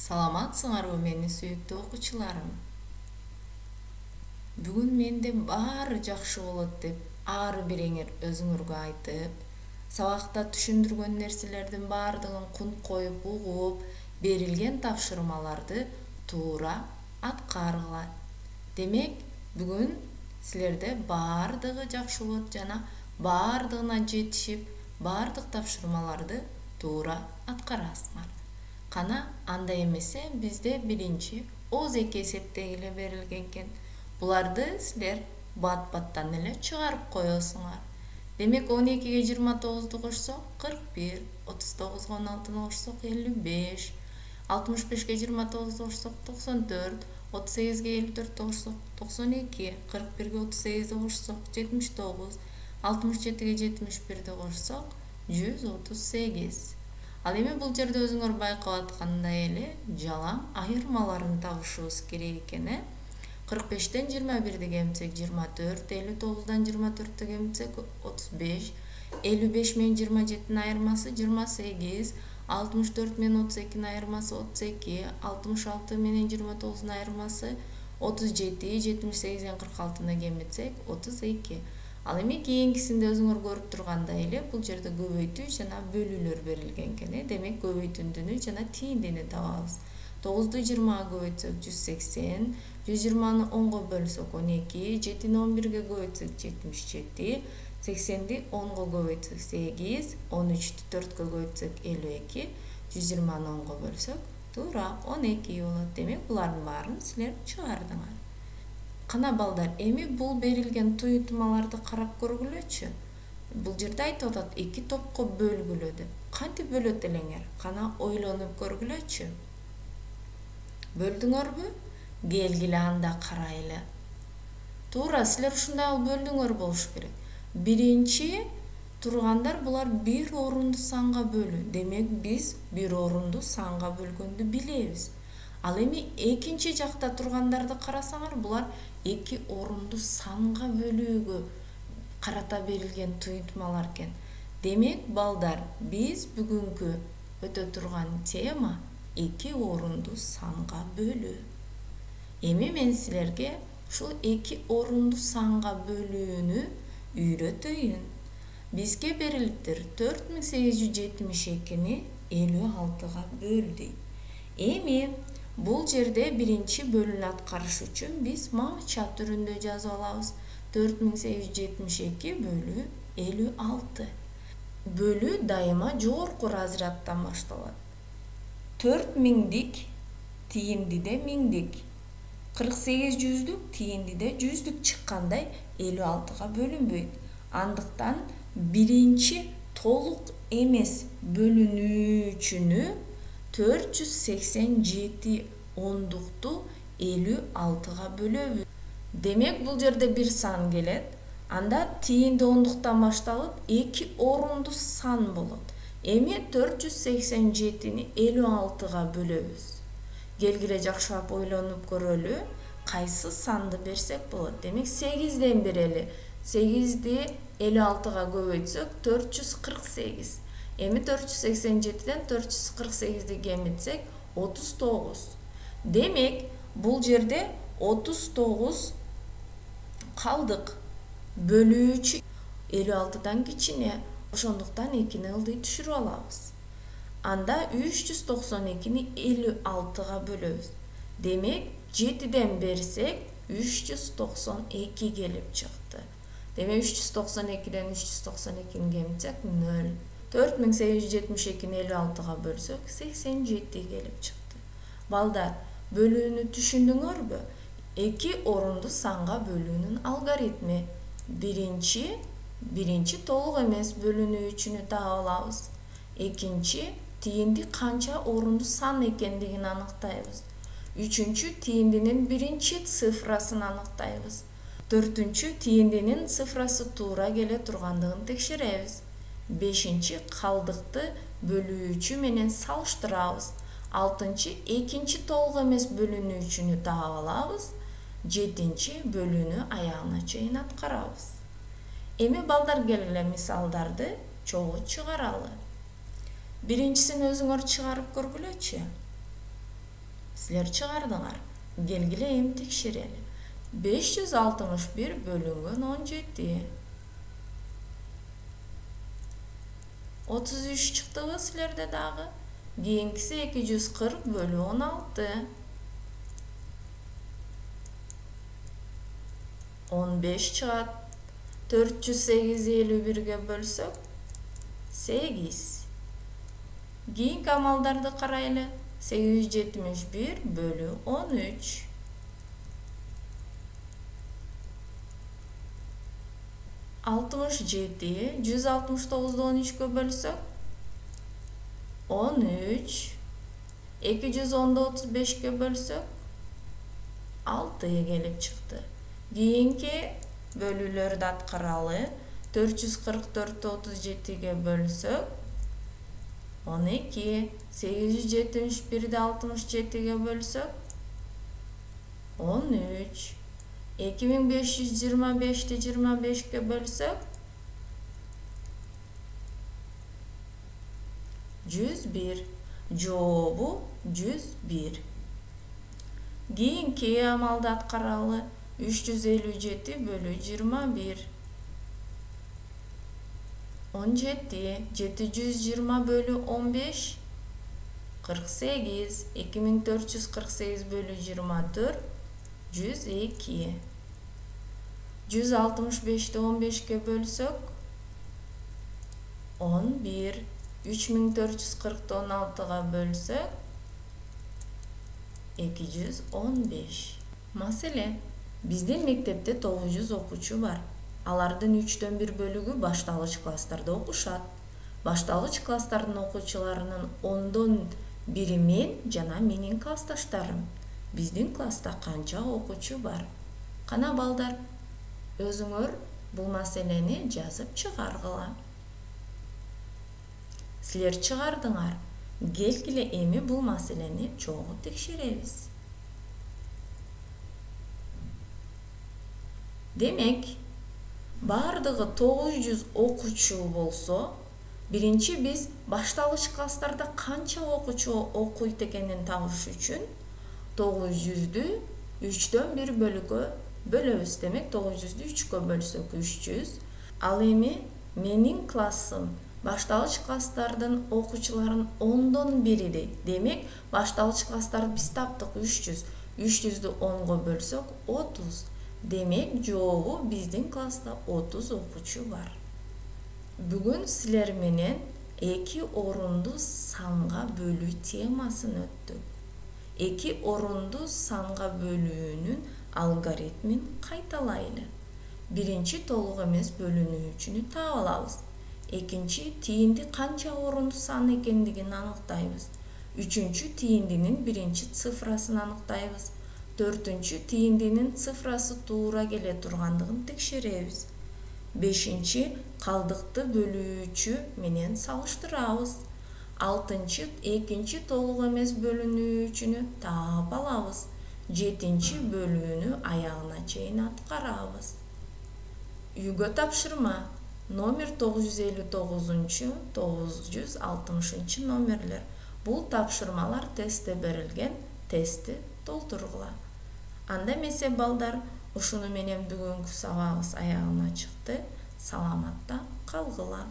Саламатсыңарбы менин сүйүктүү окуучуларым? Бүгүн менден баары жакшы болот деп ар бириңер өзүңөргө айтып, сабакта түшүндүргөн нерселердин баардыгын кунт коюп угуп, берилген тапшырмаларды туура аткаргыла. Демек, бүгүн силерде баардыгы жакшы болот жана баардыгына жетишип, баардык тапшырмаларды туура аткарасыңар. Кана андай эмесе бизде биринчи оз эки эсептегиле берилген экен. Буларды силер бат-баттан эле чыгарып коесуңар. Демек 12-ге 29-ду кошсок 41, 39-га 16-ны кошсок 55, 65-ге 29-ду кошсок 94, 38-ге 54-ді кошсок 92, 41-ге 38-ді кошсок 79, 67-ге 71-ді кошсок 138. Ал эми бул жерде өзүңөр байкап аткандай эле жалаң айырмаларын табышыбыз керек экен. 45-тен 21-ди кемитсек 24, 59-дан 24-ті кемитсек 35, 55 менен 27-nin айырмасы 28, 64 менен 32-nin айырмасы 32, 66 менен 29-ның айырмасы 37, 78-ден 46-ны кемитсек 32. Ал эми кийинкисинде өзүңөр көрүп тургандай эле бул жерде көбөйтүү жана бөлүүлөр берилген экен. Демек көбөйтүндүнү жана тийиндини табабыз. 9-ду 20-га көбөйтсөк 180, 120-ны 10-го бөлсөк 12, 7-ни 11-ге көбөйтсөк 77, 80-ди 10-го көбөйтсөк 8, 13-тү 4-кө көбөйтсөк 52, 120-ны 10-го бөлсөк туура 12 болот. Демек булардын баарын силер чыгардыңар. Кана балдар, эми бул берилген туютмаларды карап көргүлөчү. Бул жерде айтып атат эки топко бөлгүлө деп. Кантип бөлөт элеңер? Кана ойлонуп көргүлөчү. Бөлдүңөрбү? Келгиле анда карайлы. Туура, силер ушундай бөлдүңөр болуш керек. Биринчи тургандар булар бир орунду санга бөлүү. Демек биз бир орунду санга бөлгөндү билебиз. Ал эми экинчи жакта тургандарды карасаңар, булар эки орунду санга бөлүүгө карата берилген туютмалар экен. Демек балдар, биз бүгүнкү өтө турган тема эки орунду санга бөлүү. Эми мен силерге ушул эки орунду санга бөлүүнү үйрөтөйүн. Бизге берилиптир 4872-ни 56-га бөл дейт. Эми бул жерде биринчи бөлүүнү аткарыш үчүн биз мача түрүндө жазып алабыз. 4872 бөлүү 56. Бөлүү дайыма жогорку разрядтан башталат. 4000дик тийиндиде миңдик, 48 жүздүк тийиндиде жүздүк чыккандай 56-га бөлүнбөйт. Андыктан биринчи толук эмес бөлүнүүчүнү 487 ондукту 56-га бөлөбүз. Демек бул жерде бир сан келет. Анда тиинди ондуктан башталып эки орунду сан болот. Эми 487-ни 56-га бөлөбүз. Келгиле жакшылап ойлонуп көрөлү. Кайсы санды берсек болот? Демек 8ден берели. 8ди 56-га көбөйтсөк 448. Эми 487-ден 448-ди кемитсек 39. Демек, бул жерде 39 калдык. Бөлүүчү 56-дан кичине. Ошондуктан 2-ни ылдый түшүрүп алабыз. Анда 392-ни 56-га бөлөбүз. Демек, 7ден берсек 392 келип чыкты. Демек, 392-ден 392-ни кемитсек 0. 4872-ни 56-га бөлсөк 87 келип чыкты. Балдар, бөлүүнү түшүндүңөрбү? Эки орунду санга бөлүүнүн алгоритми. Биринчи толук эмес бөлүнүүчүнү таап алабыз. Экинчи тиинди канча орунду сан экендигин аныктайбыз. Үчүнчү тииндинин биринчи цифрасын аныктайбыз. Төртүнчү тииндинин цифрасы туура келе тургандыгын текшеребиз. Бешинчи калдыкты бөлүүчү менен салыштырабыз. Алтынчы экинчи толук эмес бөлүнүүчүнү таап алабыз. Жетинчи бөлүүнү аягына чейин аткарабыз. Эми балдар келгиле мисалдарды чогуу чыгаралы. Биринчисин өзүңөр чыгарып көргүлөчү. Силер чыгардыңар. Келгиле эми текшерели. 561 бөлүнгөн 17. 33 чыктыбы силерде дагы? Кийинкиси 240 бөлү 16. 15 чыгат. 451-ге бөлсөк 8. Кийинки амалдарды карайлы. 871 бөлү 13. 67 169'du 13'e bölsek 13. 210'da 35'e bölsek 6'ya gelip çıktı. Keyinki bölülörde atkaralı 444'te 37'e bölsek 12. 871'de 67'e bölsek 13. 2525'te 25'e bölsek 101. Cevabı 101. Keyinki amalda atkaralı 357 bölü 21. 17. 720 bölü 15. 48. 2448 bölü 24. 102. 165'te 15'e bölsek 11. 3440'da 16'ga bölsek 215. Masele, bizden mektepte 900 okuçu var. Alardan 3'ten 1 bölügü başlangıç klasslarda okuşat. Başlangıç klasslarının okuçularının 10'dan biri men jana menin klassdaşlarım. Bizden klassa kança okuçu var? Kana balдар, özüңөр bu maseleni жазып чыгаргыла. Силер чыгардыңар. Келгиле эми бул маселени чогуу текшеребиз. Demek, бардыгы 900 окуучу болсо, биринчи биз башталгыч класстарда канча окуучу окуйт экенин табыш үчүн 900'dü 3'ten 1 bölügө bölөбүz. Demek 900'dü 3'e bölsök 300. Ал эми менин классым başlangıç klasslardan okuçuların 10'dan biri'di. Demek başlangıç klassları biz taptık 300. 300'dü 10'a bölsek 30. Demek cevabı bizden klassa 30 okuçu var. Bugün siler menen 2 orundu sanга bölü temasını öttük. 2 orundu sanга bölüğünün algoritmin kaytalaylı. Birinci толук эмес bölünүүчүнү таап алабыз. Экинчи тиинди канча орунду сан экендигин аныктайбыз. Үчүнчү тииндинин биринчи цифрасын аныктайбыз. Төртүнчү тииндинин цифрасы туура келе тургандыгын текшеребиз. Бешинчи калдыкты бөлүүчү менен салыштырабыз. Алтынчы экинчи толук эмес бөлүнүүчүнү таап алабыз. Жетинчи бөлүүнү аягына чейин аткарабыз. Үйгө тапшырма. Номер 959-960 номерлер. Бул тапшырмалар тестте берилген, тестти толтургула. Анда эмесе балдар, ушуну менен бүгүнкү сабагыбыз аягына чыкты. Саламатта калгыла.